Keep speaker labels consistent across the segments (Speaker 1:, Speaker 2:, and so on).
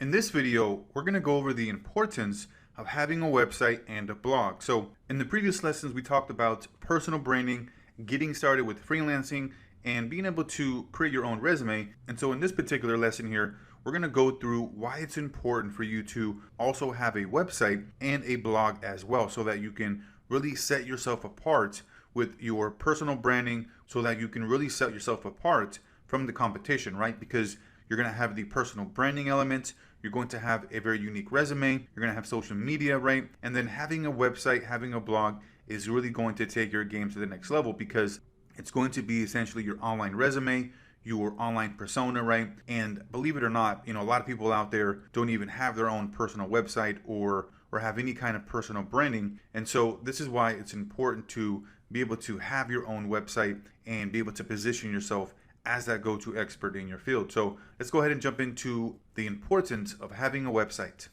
Speaker 1: In this video, we're going to go over the importance of having a website and a blog. So in the previous lessons, we talked about personal branding, getting started with freelancing, and being able to create your own resume. And so in this particular lesson here, we're going to go through why it's important for you to also have a website and a blog as well, so that you can really set yourself apart with your personal branding, so that you can really set yourself apart from the competition, right? Because you're going to have the personal branding element, you're going to have a very unique resume, you're going to have social media, right? And then having a website, having a blog is really going to take your game to the next level, because it's going to be essentially your online resume, your online persona, right? And believe it or not, a lot of people out there don't even have their own personal website or have any kind of personal branding. And so this is why it's important to be able to have your own website and be able to position yourself as that go-to expert in your field. So let's go ahead and jump into the importance of having a website.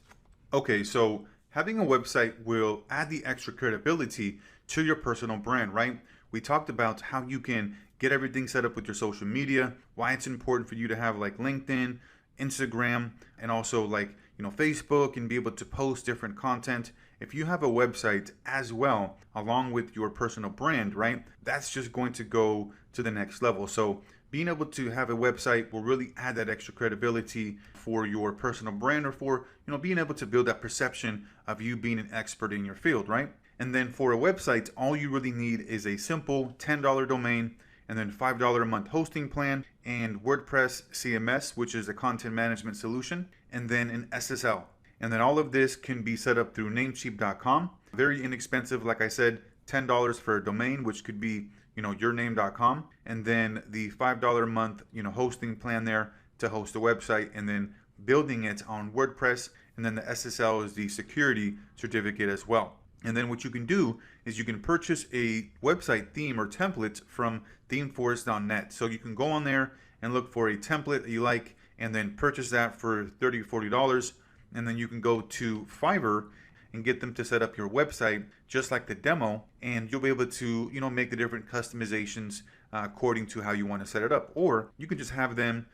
Speaker 1: Okay, so having a website will add the extra credibility to your personal brand, right? We talked about how you can get everything set up with your social media, why it's important for you to have like LinkedIn, Instagram, and also Facebook, and be able to post different content. If you have a website as well, along with your personal brand, right, that's just going to go to the next level. So being able to have a website will really add that extra credibility for your personal brand, or for, being able to build that perception of you being an expert in your field, right? And then for a website, all you really need is a simple $10 domain, and then $5 a month hosting plan, and WordPress CMS, which is a content management solution, and then an SSL. And then all of this can be set up through Namecheap.com. Very inexpensive, like I said, $10 for a domain, which could be, yourname.com, and then the $5 a month, hosting plan there to host a website, and then building it on WordPress, and then the SSL is the security certificate as well. And then what you can do is you can purchase a website theme or template from themeforest.net. So you can go on there and look for a template that you like, and then purchase that for $30 or $40. And then you can go to Fiverr and get them to set up your website just like the demo, and you'll be able to make the different customizations according to how you want to set it up. Or you can just have them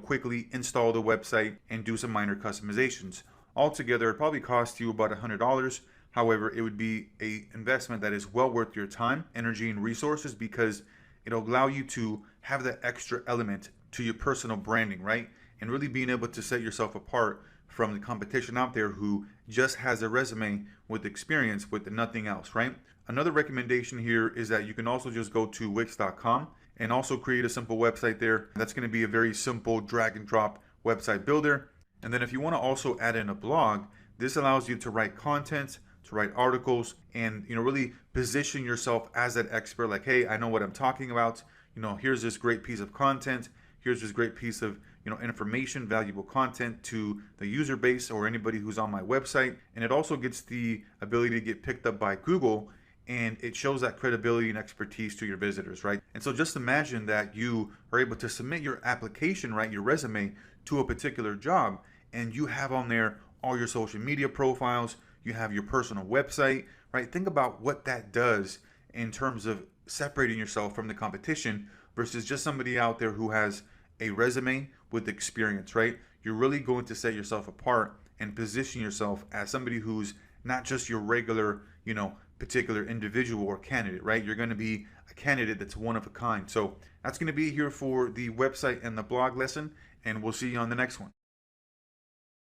Speaker 1: quickly install the website and do some minor customizations. Altogether, it probably costs you about $100. However, it would be an investment that is well worth your time, energy, and resources, because it'll allow you to have that extra element to your personal branding, right? And really being able to set yourself apart from the competition out there who just has a resume with experience with nothing else, right? Another recommendation here is that you can also just go to Wix.com and also create a simple website there. That's going to be a very simple drag and drop website builder. And then if you want to also add in a blog, this allows you to write content, to write articles, and really position yourself as that expert. Like, hey, I know what I'm talking about. Here's this great piece of content. Here's this great piece of information, valuable content to the user base or anybody who's on my website. And it also gets the ability to get picked up by Google, and it shows that credibility and expertise to your visitors, right? And so just imagine that you are able to submit your application, right, your resume, to a particular job, and you have on there all your social media profiles, you have your personal website, right? Think about what that does in terms of separating yourself from the competition versus just somebody out there who has a resume with experience, right? You're really going to set yourself apart and position yourself as somebody who's not just your regular, particular individual or candidate, right? You're going to be a candidate that's one of a kind. So that's going to be here for the website and the blog lesson, and we'll see you on the next one.